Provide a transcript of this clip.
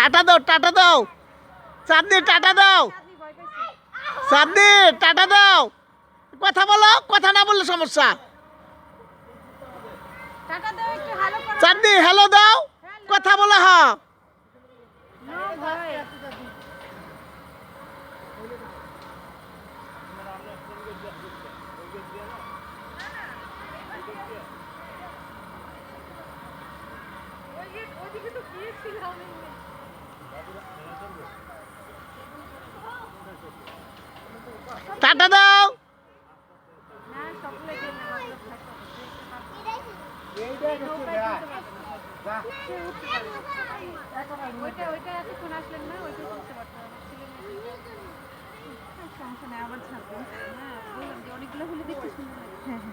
Tata দাও, tata দাও। চাঁদনি tata দাও। চাঁদনি টাটা দাও। কথা বলো, কথা না বললে সমস্যা। চাঁদনি হ্যালো দাও, কথা বলো। হ্যাঁ টাটা দাও। সমস্যা নেই, আবার ছাড়বো। হ্যাঁ, বললাম যে অনেকগুলো হলে দেখতে সুন্দর লাগে।